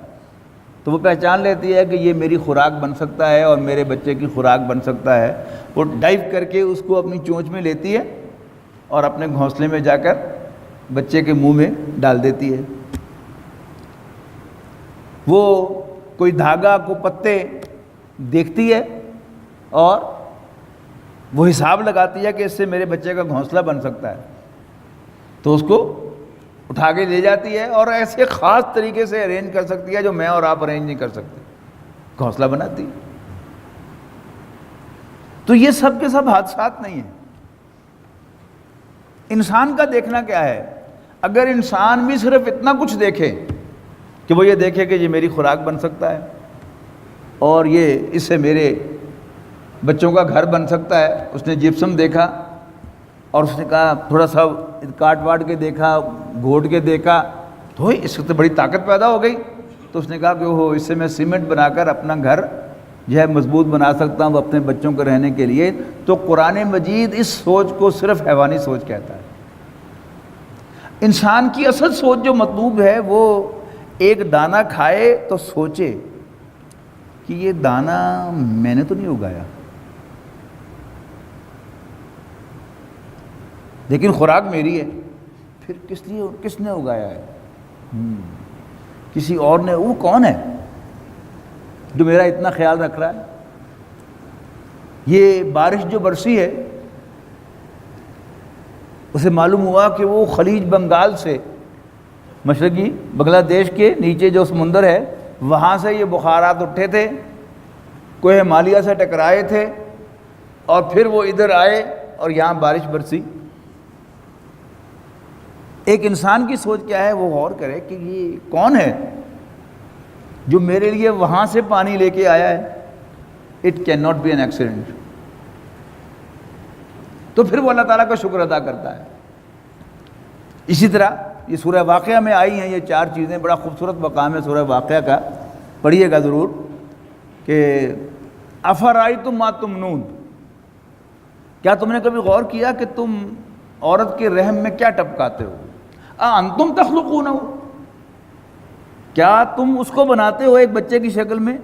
تو وہ پہچان لیتی ہے کہ یہ میری خوراک بن سکتا ہے اور میرے بچے کی خوراک بن سکتا ہے. وہ ڈائیو کر کے اس کو اپنی چونچ میں لیتی ہے اور اپنے گھونسلے میں جا کر بچے کے منہ میں ڈال دیتی ہے. وہ کوئی دھاگا، کو پتے دیکھتی ہے اور وہ حساب لگاتی ہے کہ اس سے میرے بچے کا گھونسلہ بن سکتا ہے، تو اس کو اٹھا کے لے جاتی ہے اور ایسے خاص طریقے سے ارینج کر سکتی ہے جو میں اور آپ ارینج نہیں کر سکتے، گھونسلہ بناتی ہے۔ تو یہ سب کے سب حادثات نہیں ہیں۔ انسان کا دیکھنا کیا ہے؟ اگر انسان بھی صرف اتنا کچھ دیکھے کہ وہ یہ دیکھے کہ یہ میری خوراک بن سکتا ہے اور یہ اس سے میرے بچوں کا گھر بن سکتا ہے، اس نے جپسم دیکھا اور اس نے کہا تھوڑا سا کاٹ واٹ کے دیکھا، گھوٹ کے دیکھا، تو اس سے تو بڑی طاقت پیدا ہو گئی، تو اس نے کہا کہ وہ اس سے میں سیمنٹ بنا کر اپنا گھر جو ہے مضبوط بنا سکتا ہوں اپنے بچوں کو رہنے کے لیے۔ تو قرآن مجید اس سوچ کو صرف حیوانی سوچ کہتا ہے۔ انسان کی اصل سوچ جو مطلوب ہے وہ ایک دانہ کھائے تو سوچے کہ یہ دانہ میں نے تو نہیں اگایا، لیکن خوراک میری ہے، پھر کس نے اگایا ہے؟ کسی اور نے۔ وہ کون ہے جو میرا اتنا خیال رکھ رہا ہے؟ یہ بارش جو برسی ہے اسے معلوم ہوا کہ وہ خلیج بنگال سے، مشرقی بنگلہ دیش کے نیچے جو سمندر ہے وہاں سے یہ بخارات اٹھے تھے، کوہ ہمالیہ سے ٹکرائے تھے اور پھر وہ ادھر آئے اور یہاں بارش برسی۔ ایک انسان کی سوچ کیا ہے؟ وہ غور کرے کہ یہ کون ہے جو میرے لیے وہاں سے پانی لے کے آیا ہے۔ It can not be an accident. تو پھر وہ اللہ تعالیٰ کا شکر ادا کرتا ہے۔ اسی طرح یہ سورہ واقعہ میں آئی ہیں یہ چار چیزیں، بڑا خوبصورت مقام ہے سورہ واقعہ کا، پڑھیے گا ضرور کہ افرأیتم ما تمنون، کیا تم نے کبھی غور کیا کہ تم عورت کے رحم میں کیا ٹپکاتے ہو؟ انتم تخلقونہ، کیا تم اس کو بناتے ہو ایک بچے کی شکل میں؟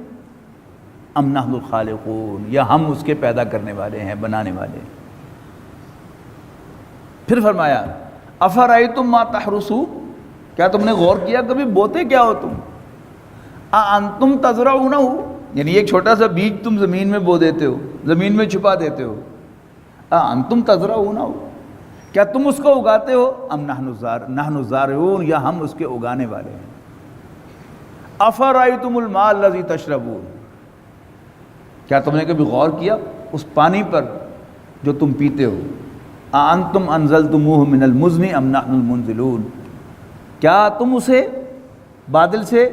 ام نحن الخالقون، یا ہم اس کے پیدا کرنے والے ہیں، بنانے والے ہیں۔ پھر فرمایا افرأیتم ما تحرثون، کیا تم نے غور کیا کبھی بوتے کیا ہو تم؟ انتم تزرعونہ، یعنی ایک چھوٹا سا بیج تم زمین میں بو دیتے ہو، زمین میں چھپا دیتے ہو۔ انتم تزرعونہ، کیا تم اس کو اگاتے ہو؟ ام نحن الزارعون، یا ہم اس کے اگانے والے ہیں۔ افرأیتم الماء الذی تشربون، کیا تم نے کبھی غور کیا اس پانی پر جو تم پیتے ہو؟ انتم انزلتموہ من المزن ام نحن المنزلون، کیا تم اسے بادل سے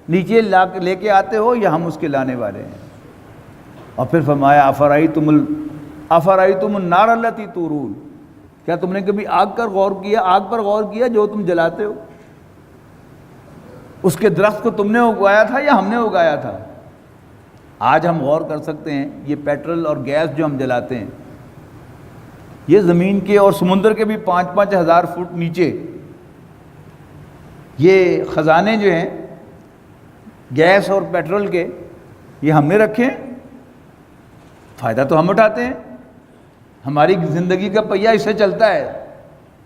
نیچے لے کے آتے ہو یا ہم اس کے لانے والے ہیں؟ اور پھر فرمایا افرأیتم النار التی تورون، کیا تم نے کبھی آگ پر غور کیا جو تم جلاتے ہو؟ اس کے درخت کو تم نے اگایا تھا یا ہم نے اگایا تھا؟ آج ہم غور کر سکتے ہیں یہ پیٹرول اور گیس جو ہم جلاتے ہیں، یہ زمین کے اور سمندر کے بھی 5-5 ہزار فٹ نیچے یہ خزانے جو ہیں گیس اور پیٹرول کے، یہ ہم نے رکھے ہیں، فائدہ تو ہم اٹھاتے ہیں، ہماری زندگی کا پہیہ اس سے چلتا ہے،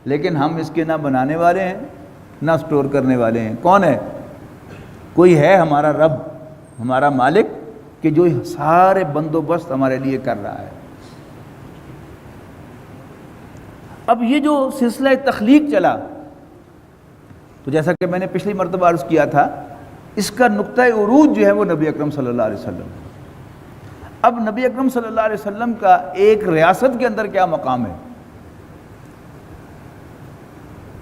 لیکن ہم اس کے نہ بنانے والے ہیں نہ سٹور کرنے والے ہیں۔ کون ہے؟ کوئی ہے ہمارا رب، ہمارا مالک، کہ جو سارے بندوبست ہمارے لیے کر رہا ہے۔ اب یہ جو سلسلہ تخلیق چلا، تو جیسا کہ میں نے پچھلی مرتبہ عرض کیا تھا، اس کا نقطہ عروج جو ہے وہ نبی اکرم صلی اللہ علیہ وسلم۔ اب نبی اکرم صلی اللہ علیہ وسلم کا ایک ریاست کے اندر کیا مقام ہے؟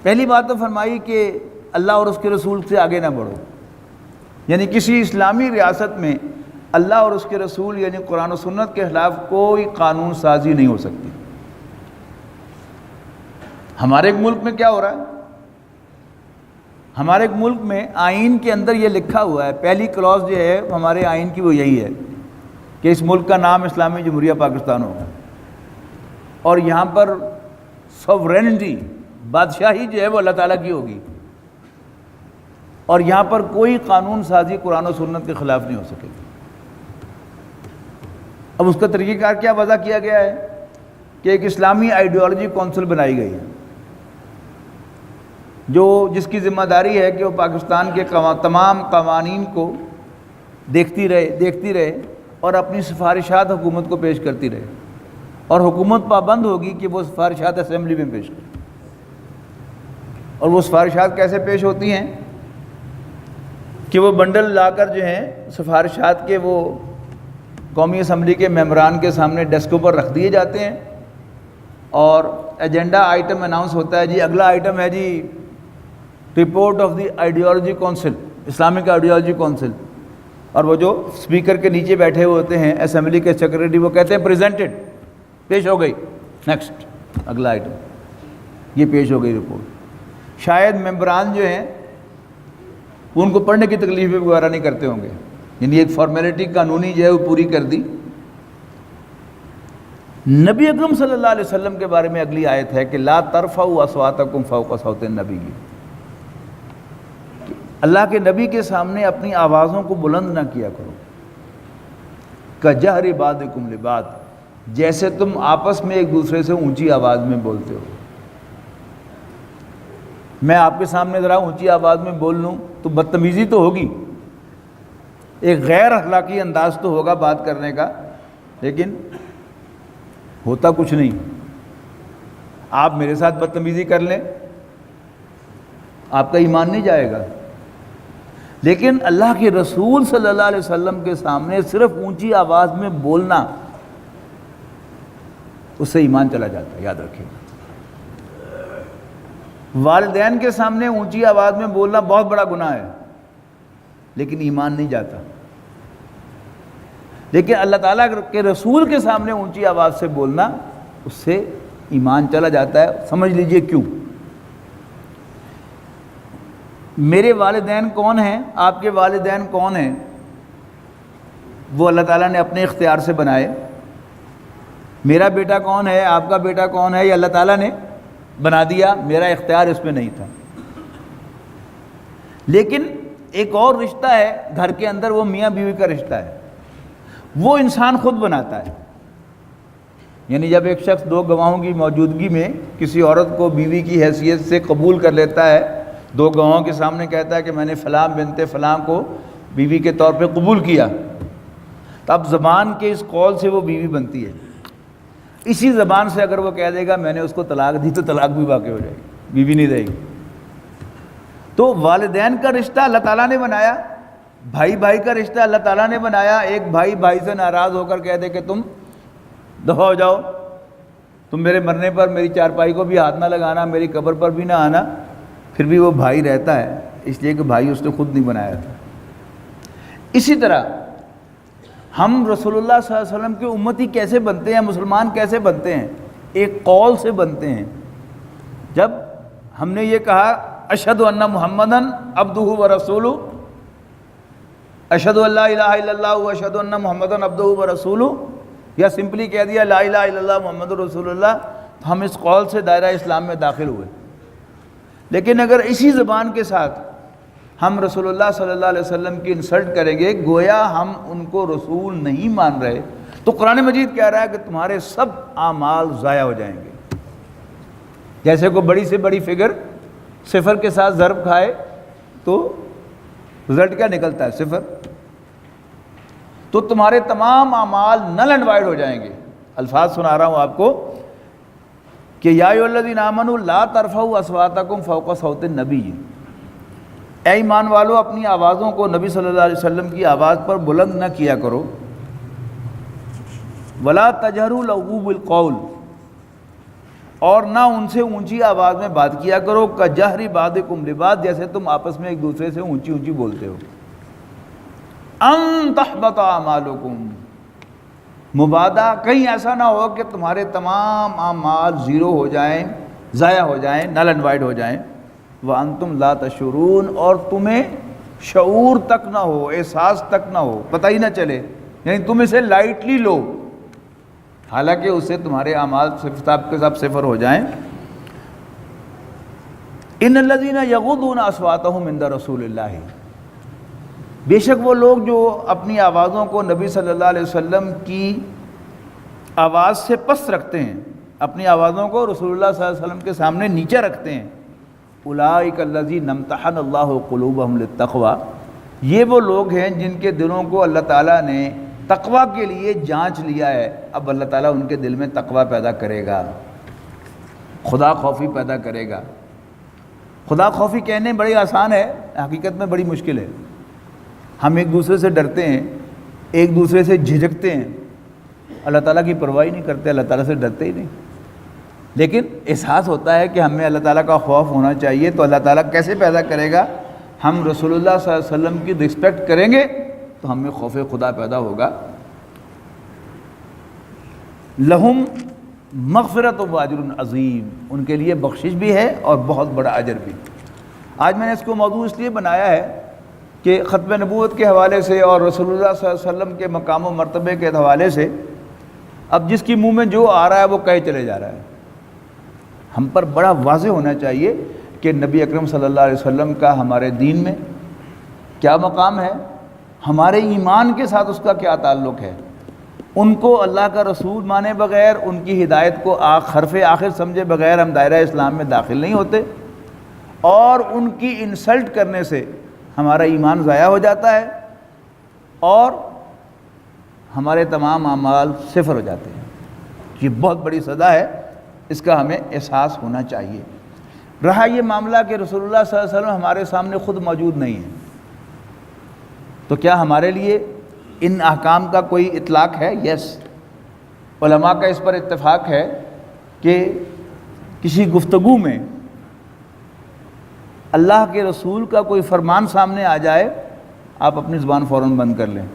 پہلی بات تو فرمائی کہ اللہ اور اس کے رسول سے آگے نہ بڑھو، یعنی کسی اسلامی ریاست میں اللہ اور اس کے رسول یعنی قرآن و سنت کے خلاف کوئی قانون سازی نہیں ہو سکتی۔ ہمارے ایک ملک میں کیا ہو رہا ہے؟ ہمارے ایک ملک میں آئین کے اندر یہ لکھا ہوا ہے، پہلی کلاس جو ہے ہمارے آئین کی وہ یہی ہے کہ اس ملک کا نام اسلامی جمہوریہ پاکستان ہوگا، اور یہاں پر سوورینٹی، بادشاہی جو ہے وہ اللہ تعالیٰ کی ہوگی، اور یہاں پر کوئی قانون سازی قرآن و سنت کے خلاف نہیں ہو سکے گی۔ اب اس کا طریقہ کار کیا وضع کیا گیا ہے کہ ایک اسلامی آئیڈیالوجی کونسل بنائی گئی ہے، جس کی ذمہ داری ہے کہ وہ پاکستان کے تمام قوانین کو دیکھتی رہے اور اپنی سفارشات حکومت کو پیش کرتی رہے، اور حکومت پابند ہوگی کہ وہ سفارشات اسمبلی میں پیش کرے۔ اور وہ سفارشات کیسے پیش ہوتی ہیں کہ وہ بنڈل لا کر جو ہیں سفارشات کے وہ قومی اسمبلی کے ممبران کے سامنے ڈیسکوں پر رکھ دیے جاتے ہیں، اور ایجنڈا آئٹم اناؤنس ہوتا ہے، جی اگلا آئٹم ہے جی report of the ideology council, Islamic ideology council, اور وہ جو اسپیکر کے نیچے بیٹھے ہوئے ہوتے ہیں اسمبلی کے سیکریٹری، وہ کہتے ہیں پریزنٹڈ، پیش ہو گئی، نیکسٹ اگلا آئٹم، یہ پیش ہو گئی رپورٹ۔ شاید ممبران جو ہیں ان کو پڑھنے کی تکلیف وغیرہ نہیں کرتے ہوں گے، یعنی ایک فارمیلٹی قانونی جو ہے وہ پوری کر دی۔ نبی اکرم صلی اللہ علیہ وسلم کے بارے میں اگلی آیت ہے کہ لا ترفعوا اصواتکم فوق صوت النبی، اللہ کے نبی کے سامنے اپنی آوازوں کو بلند نہ کیا کرو، کجہر بعضکم لبعض، جیسے تم آپس میں ایک دوسرے سے اونچی آواز میں بولتے ہو۔ میں آپ کے سامنے ذرا اونچی آواز میں بول لوں تو بدتمیزی تو ہوگی، ایک غیر اخلاقی انداز تو ہوگا بات کرنے کا، لیکن ہوتا کچھ نہیں۔ آپ میرے ساتھ بدتمیزی کر لیں، آپ کا ایمان نہیں جائے گا، لیکن اللہ کے رسول صلی اللہ علیہ وسلم کے سامنے صرف اونچی آواز میں بولنا، اس سے ایمان چلا جاتا ہے، یاد رکھیں۔ والدین کے سامنے اونچی آواز میں بولنا بہت بڑا گناہ ہے، لیکن ایمان نہیں جاتا۔ لیکن اللہ تعالیٰ کے رسول کے سامنے اونچی آواز سے بولنا، اس سے ایمان چلا جاتا ہے۔ سمجھ لیجئے کیوں۔ میرے والدین کون ہیں، آپ کے والدین کون ہیں، وہ اللہ تعالیٰ نے اپنے اختیار سے بنائے۔ میرا بیٹا کون ہے، آپ کا بیٹا کون ہے، یہ اللہ تعالیٰ نے بنا دیا، میرا اختیار اس میں نہیں تھا۔ لیکن ایک اور رشتہ ہے گھر کے اندر، وہ میاں بیوی کا رشتہ ہے، وہ انسان خود بناتا ہے۔ یعنی جب ایک شخص دو گواہوں کی موجودگی میں کسی عورت کو بیوی کی حیثیت سے قبول کر لیتا ہے، دو گواہوں کے سامنے کہتا ہے کہ میں نے فلاں بنت فلاں کو بیوی کے طور پہ قبول کیا، تب زبان کے اس قول سے وہ بیوی بنتی ہے۔ اسی زبان سے اگر وہ کہہ دے گا میں نے اس کو طلاق دی تو طلاق بھی واقع ہو جائے گی، بیوی نہیں رہے گی۔ تو والدین کا رشتہ اللہ تعالیٰ نے بنایا، بھائی بھائی کا رشتہ اللہ تعالیٰ نے بنایا۔ ایک بھائی بھائی سے ناراض ہو کر کہہ دے کہ تم دفع ہو جاؤ، تم میرے مرنے پر میری چارپائی کو بھی ہاتھ نہ لگانا، میری قبر پر بھی نہ آنا، پھر بھی وہ بھائی رہتا ہے، اس لیے کہ بھائی اس نے خود نہیں بنایا تھا۔ اسی طرح ہم رسول اللہ صلی اللہ علیہ وسلم کے امتی کیسے بنتے ہیں، مسلمان کیسے بنتے ہیں؟ ایک قول سے بنتے ہیں۔ جب ہم نے یہ کہا اشہد ان محمدن عبدہ ورسولہ، اشہد ان لا الہ الا اللہ و اشہد ان محمدن عبدہ ورسولہ، یا سمپلی کہہ دیا لا الہ الا اللہ محمد رسول اللہ، تو ہم اس قول سے دائرہ اسلام میں داخل ہوئے۔ لیکن اگر اسی زبان کے ساتھ ہم رسول اللہ صلی اللہ علیہ وسلم کی انسلٹ کریں گے، گویا ہم ان کو رسول نہیں مان رہے، تو قرآن مجید کہہ رہا ہے کہ تمہارے سب اعمال ضائع ہو جائیں گے۔ جیسے کوئی بڑی سے بڑی فگر صفر کے ساتھ ضرب کھائے تو رزلٹ کیا نکلتا ہے؟ صفر۔ تو تمہارے تمام اعمال نل اینڈ وائڈ ہو جائیں گے۔ الفاظ سنا رہا ہوں آپ کو کہ یا ایھا الذین آمنوا لا ترفعوا اصواتکم فوق صوت النبی، اے ایمان والو اپنی آوازوں کو نبی صلی اللہ علیہ وسلم کی آواز پر بلند نہ کیا کرو، ولا تجہروا لہ بالقول، اور نہ ان سے اونچی آواز میں بات کیا کرو، کجہر بعضکم لبعض، جیسے تم آپس میں ایک دوسرے سے اونچی اونچی بولتے ہو، ان تحبط اعمالکم، مبادا کہیں ایسا نہ ہو کہ تمہارے تمام اعمال زیرو ہو جائیں، ضائع ہو جائیں، نل اینڈ وائڈ ہو جائیں، وانتم لا تشعرون، اور تمہیں شعور تک نہ ہو، احساس تک نہ ہو، پتہ ہی نہ چلے، یعنی تم اسے لائٹلی لو، حالانکہ اس سے تمہارے اعمال صفات کے سب صفر ہو جائیں۔ ان الذین یغضون اصواتهم عند رسول اللہ، بے شک وہ لوگ جو اپنی آوازوں کو نبی صلی اللہ علیہ وسلم کی آواز سے پست رکھتے ہیں، اپنی آوازوں کو رسول اللہ صلی اللہ علیہ وسلم کے سامنے نیچے رکھتے ہیں، اولئک الذین امتحن اللہ قلوبہم للتقوی، یہ وہ لوگ ہیں جن کے دلوں کو اللہ تعالیٰ نے تقوی کے لیے جانچ لیا ہے، اب اللہ تعالیٰ ان کے دل میں تقوی پیدا کرے گا، خدا خوفی پیدا کرے گا۔ خدا خوفی کہنے بڑی آسان ہے، حقیقت میں بڑی مشکل ہے۔ ہم ایک دوسرے سے ڈرتے ہیں، ایک دوسرے سے جھجکتے ہیں، اللہ تعالیٰ کی پرواہ نہیں کرتے، اللہ تعالیٰ سے ڈرتے ہی نہیں۔ لیکن احساس ہوتا ہے کہ ہمیں اللہ تعالیٰ کا خوف ہونا چاہیے، تو اللہ تعالیٰ کیسے پیدا کرے گا؟ ہم رسول اللہ صلی اللہ علیہ وسلم کی رسپیکٹ کریں گے تو ہمیں خوف خدا پیدا ہوگا۔ لہم مغفرت و اجر عظیم، ان کے لیے بخشش بھی ہے اور بہت بڑا اجر بھی۔ آج میں نے اس کو موضوع اس لیے بنایا ہے کہ ختم نبوت کے حوالے سے اور رسول اللہ صلی اللہ علیہ وسلم کے مقام و مرتبے کے حوالے سے اب جس کی منہ میں جو آ رہا ہے وہ کہے چلے جا رہا ہے۔ ہم پر بڑا واضح ہونا چاہیے کہ نبی اکرم صلی اللہ علیہ وسلم کا ہمارے دین میں کیا مقام ہے، ہمارے ایمان کے ساتھ اس کا کیا تعلق ہے۔ ان کو اللہ کا رسول مانے بغیر، ان کی ہدایت کو حرف آخر سمجھے بغیر ہم دائرہ اسلام میں داخل نہیں ہوتے، اور ان کی انسلٹ کرنے سے ہمارا ایمان ضائع ہو جاتا ہے اور ہمارے تمام اعمال صفر ہو جاتے ہیں۔ یہ بہت بڑی سزا ہے، اس کا ہمیں احساس ہونا چاہیے۔ رہا یہ معاملہ کہ رسول اللہ صلی اللہ علیہ وسلم ہمارے سامنے خود موجود نہیں ہے، تو کیا ہمارے لیے ان احکام کا کوئی اطلاق ہے؟ یس، علماء کا اس پر اتفاق ہے کہ کسی گفتگو میں اللہ کے رسول کا کوئی فرمان سامنے آ جائے، آپ اپنی زبان فوراً بند کر لیں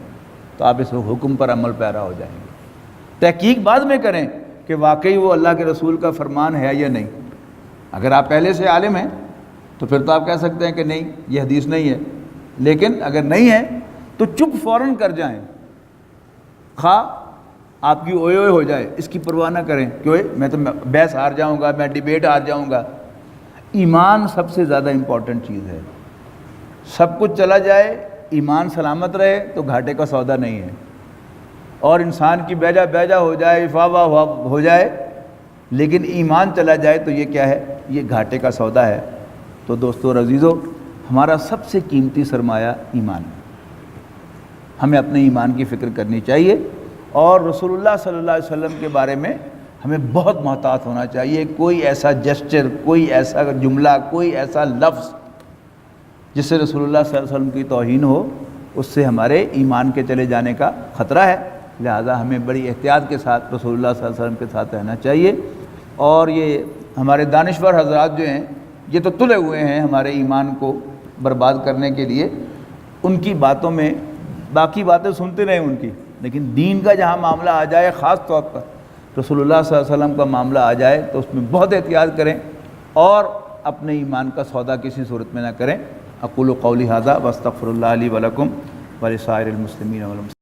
تو آپ اس حکم پر عمل پیرا ہو جائیں گے۔ تحقیق بعد میں کریں کہ واقعی وہ اللہ کے رسول کا فرمان ہے یا نہیں۔ اگر آپ پہلے سے عالم ہیں تو پھر تو آپ کہہ سکتے ہیں کہ نہیں، یہ حدیث نہیں ہے، لیکن اگر نہیں ہے تو چپ فوراً کر جائیں، خواہ آپ کی اوئے اوئے ہو جائے، اس کی پرواہ نہ کریں کہ اوئے میں تو بحث ہار جاؤں گا، میں ڈیبیٹ ہار جاؤں گا۔ ایمان سب سے زیادہ امپورٹنٹ چیز ہے۔ سب کچھ چلا جائے، ایمان سلامت رہے تو گھاٹے کا سودا نہیں ہے، اور انسان کی بیجا بیجا ہو جائے، افاوا ہو جائے، لیکن ایمان چلا جائے تو یہ کیا ہے؟ یہ گھاٹے کا سودا ہے۔ تو دوستو اور عزیزو، ہمارا سب سے قیمتی سرمایہ ایمان ہے۔ ہمیں اپنے ایمان کی فکر کرنی چاہیے، اور رسول اللہ صلی اللہ علیہ وسلم کے بارے میں ہمیں بہت محتاط ہونا چاہیے۔ کوئی ایسا جسچر، کوئی ایسا جملہ، کوئی ایسا لفظ جس سے رسول اللہ صلی اللہ علیہ وسلم کی توہین ہو، اس سے ہمارے ایمان کے چلے جانے کا خطرہ ہے۔ لہذا ہمیں بڑی احتیاط کے ساتھ رسول اللہ صلی اللہ علیہ وسلم کے ساتھ رہنا چاہیے۔ اور یہ ہمارے دانشور حضرات جو ہیں، یہ تو تلے ہوئے ہیں ہمارے ایمان کو برباد کرنے کے لیے۔ ان کی باتوں میں باقی باتیں سنتے رہیں ان کی، لیکن دین کا جہاں معاملہ آ جائے، خاص طور پر رسول اللہ صلی اللہ علیہ وسلم کا معاملہ آ جائے، تو اس میں بہت احتیاط کریں اور اپنے ایمان کا سودا کسی صورت میں نہ کریں۔ اقول قولی ھذا واستغفر اللہ لی ولکم ولسائر المسلمین والمسلمات۔